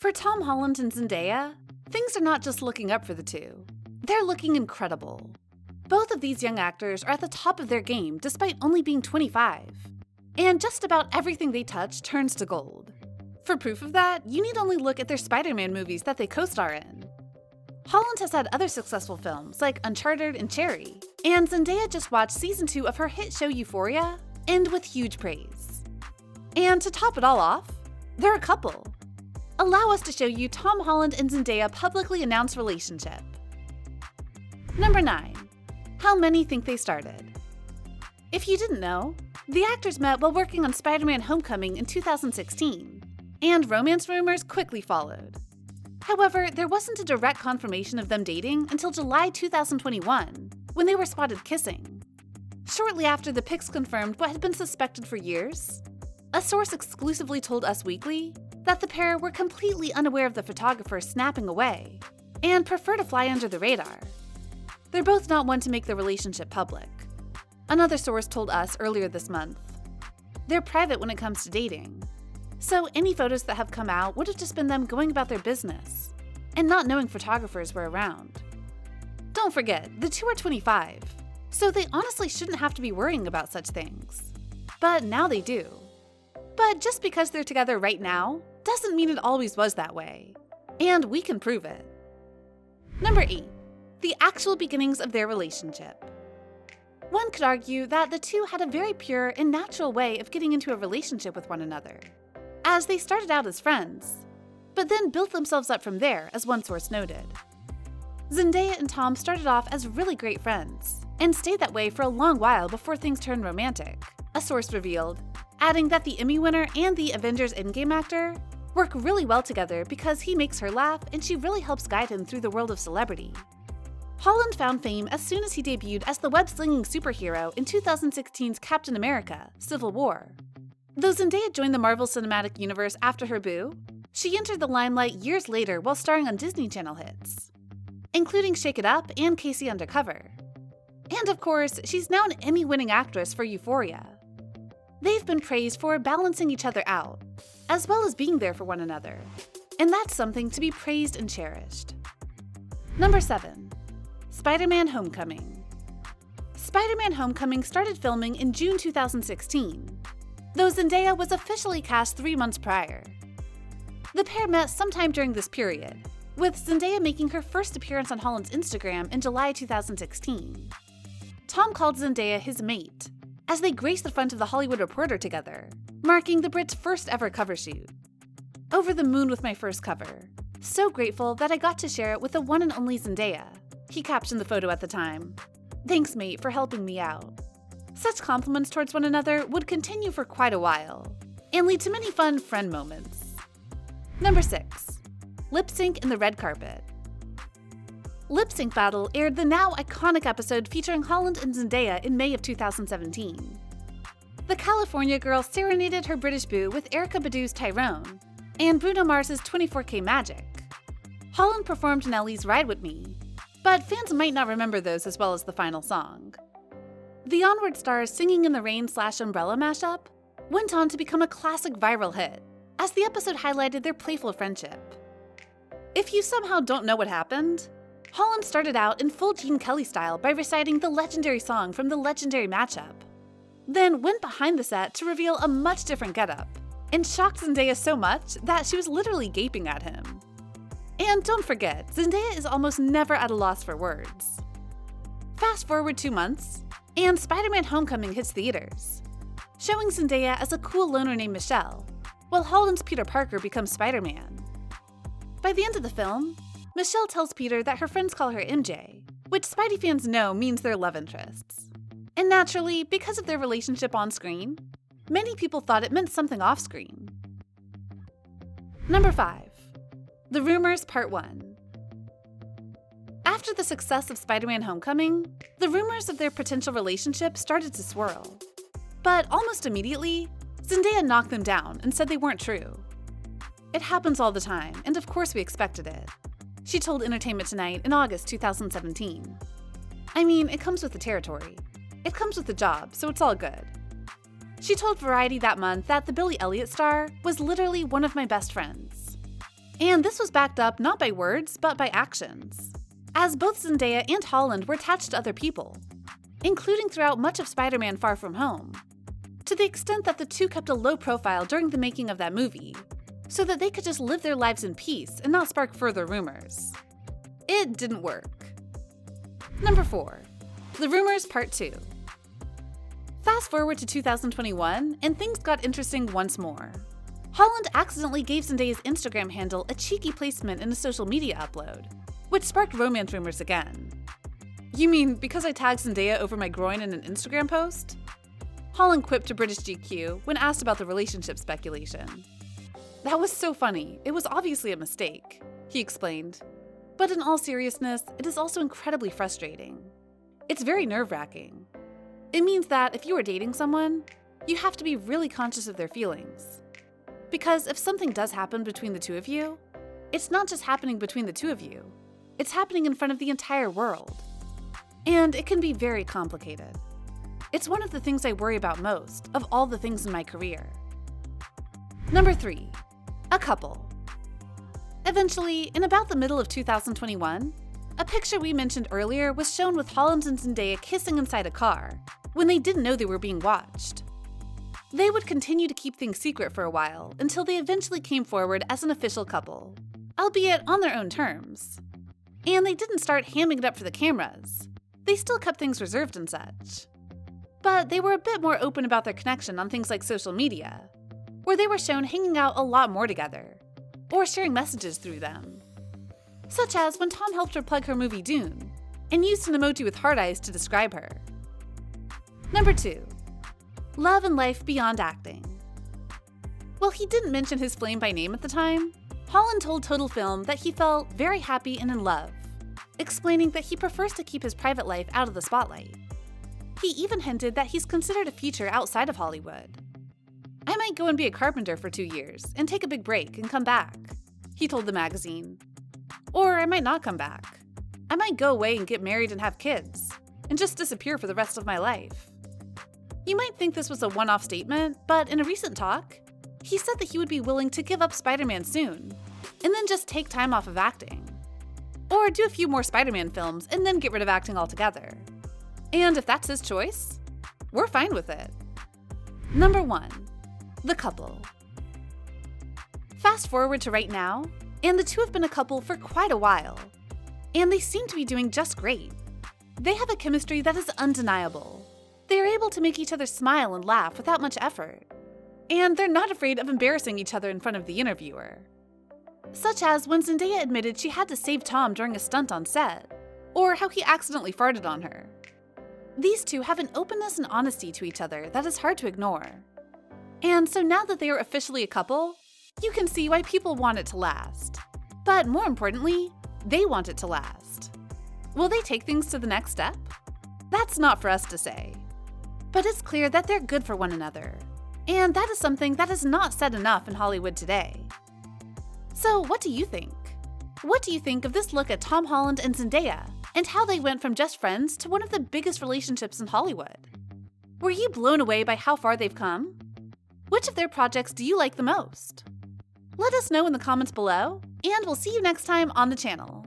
For Tom Holland and Zendaya, things are not just looking up for the two. They're looking incredible. Both of these young actors are at the top of their game despite only being 25. And just about everything they touch turns to gold. For proof of that, you need only look at their Spider-Man movies that they co-star in. Holland has had other successful films like Uncharted and Cherry, and Zendaya just watched season 2 of her hit show Euphoria, and with huge praise. And to top it all off, they're a couple. Allow us to show you Tom Holland and Zendaya publicly announced relationship. Number 9. How many think they started? If you didn't know, the actors met while working on Spider-Man Homecoming in 2016, and romance rumors quickly followed. However, there wasn't a direct confirmation of them dating until July 2021, when they were spotted kissing. Shortly after the pics confirmed what had been suspected for years, a source exclusively told Us Weekly that the pair were completely unaware of the photographer snapping away and prefer to fly under the radar. They're both not one to make their relationship public. Another source told us earlier this month. They're private when it comes to dating. So any photos that have come out would have just been them going about their business and not knowing photographers were around. Don't forget, the two are 25, so they honestly shouldn't have to be worrying about such things. But now they do. But just because they're together right now doesn't mean it always was that way. And we can prove it. Number 8. The actual beginnings of their relationship. One could argue that the two had a very pure and natural way of getting into a relationship with one another, as they started out as friends, but then built themselves up from there, as one source noted. Zendaya and Tom started off as really great friends, and stayed that way for a long while before things turned romantic, a source revealed, adding that the Emmy winner and the Avengers Endgame actor work really well together because he makes her laugh and she really helps guide him through the world of celebrity. Holland found fame as soon as he debuted as the web-slinging superhero in 2016's Captain America: Civil War. Though Zendaya joined the Marvel Cinematic Universe after her boo, she entered the limelight years later while starring on Disney Channel hits, including Shake It Up and Casey Undercover. And of course, she's now an Emmy-winning actress for Euphoria. They've been praised for balancing each other out, as well as being there for one another, and that's something to be praised and cherished. Number 7. Spider-Man Homecoming. Spider-Man Homecoming started filming in June 2016, though Zendaya was officially cast 3 months prior. The pair met sometime during this period, with Zendaya making her first appearance on Holland's Instagram in July 2016. Tom called Zendaya his mate, as they graced the front of The Hollywood Reporter together, marking the Brit's first ever cover shoot. "Over the moon with my first cover. So grateful that I got to share it with the one and only Zendaya," he captioned the photo at the time. "Thanks, mate, for helping me out." Such compliments towards one another would continue for quite a while, and lead to many fun friend moments. Number 6. Lip Sync in the Red Carpet. Lip Sync Battle aired the now iconic episode featuring Holland and Zendaya in May of 2017. The California girl serenaded her British boo with Erykah Badu's Tyrone and Bruno Mars's 24K Magic. Holland performed Nelly's Ride With Me, but fans might not remember those as well as the final song. The Onward Stars Singing in the Rain/Umbrella mashup went on to become a classic viral hit, as the episode highlighted their playful friendship. If you somehow don't know what happened, Holland started out in full Gene Kelly style by reciting the legendary song from the legendary matchup, then went behind the set to reveal a much different getup, and shocked Zendaya so much that she was literally gaping at him. And don't forget, Zendaya is almost never at a loss for words. Fast forward 2 months, and Spider-Man Homecoming hits theaters, showing Zendaya as a cool loner named Michelle, while Holland's Peter Parker becomes Spider-Man. By the end of the film, Michelle tells Peter that her friends call her MJ, which Spidey fans know means their love interests. And naturally, because of their relationship on screen, many people thought it meant something off screen. Number 5. The Rumors Part 1. After the success of Spider-Man Homecoming, the rumors of their potential relationship started to swirl. But almost immediately, Zendaya knocked them down and said they weren't true. "It happens all the time, and of course we expected it," she told Entertainment Tonight in August 2017. "I mean, it comes with the territory. It comes with the job, so it's all good." She told Variety that month that the Billy Elliot star was literally one of my best friends. And this was backed up not by words, but by actions, as both Zendaya and Holland were attached to other people, including throughout much of Spider-Man Far From Home, to the extent that the two kept a low profile during the making of that movie, so that they could just live their lives in peace and not spark further rumors. It didn't work. Number 4. The Rumors Part 2. Fast forward to 2021, and things got interesting once more. Holland accidentally gave Zendaya's Instagram handle a cheeky placement in a social media upload, which sparked romance rumors again. You mean because I tagged Zendaya over my groin in an Instagram post? Holland quipped to British GQ when asked about the relationship speculation. That was so funny, it was obviously a mistake, he explained. But in all seriousness, it is also incredibly frustrating. It's very nerve-wracking. It means that if you are dating someone, you have to be really conscious of their feelings. Because if something does happen between the two of you, it's not just happening between the two of you, it's happening in front of the entire world. And it can be very complicated. It's one of the things I worry about most, of all the things in my career. Number 3. A couple. Eventually, in about the middle of 2021, a picture we mentioned earlier was shown with Holland and Zendaya kissing inside a car, when they didn't know they were being watched. They would continue to keep things secret for a while, until they eventually came forward as an official couple, albeit on their own terms. And they didn't start hamming it up for the cameras. They still kept things reserved and such. But they were a bit more open about their connection on things like social media, where they were shown hanging out a lot more together, or sharing messages through them. Such as when Tom helped her plug her movie Dune, and used an emoji with heart eyes to describe her. Number 2. Love and life beyond acting. While he didn't mention his flame by name at the time, Holland told Total Film that he felt very happy and in love, explaining that he prefers to keep his private life out of the spotlight. He even hinted that he's considered a future outside of Hollywood. I might go and be a carpenter for 2 years and take a big break and come back, he told the magazine. Or I might not come back. I might go away and get married and have kids, and just disappear for the rest of my life. You might think this was a one-off statement, but in a recent talk, he said that he would be willing to give up Spider-Man soon, and then just take time off of acting. Or do a few more Spider-Man films and then get rid of acting altogether. And if that's his choice, we're fine with it. Number 1. The couple. Fast forward to right now, and the two have been a couple for quite a while. And they seem to be doing just great. They have a chemistry that is undeniable. They are able to make each other smile and laugh without much effort. And they're not afraid of embarrassing each other in front of the interviewer. Such as when Zendaya admitted she had to save Tom during a stunt on set, or how he accidentally farted on her. These two have an openness and honesty to each other that is hard to ignore. And so now that they are officially a couple, you can see why people want it to last. But more importantly, they want it to last. Will they take things to the next step? That's not for us to say. But it's clear that they're good for one another. And that is something that is not said enough in Hollywood today. So what do you think? What do you think of this look at Tom Holland and Zendaya, and how they went from just friends to one of the biggest relationships in Hollywood? Were you blown away by how far they've come? Which of their projects do you like the most? Let us know in the comments below, and we'll see you next time on the channel.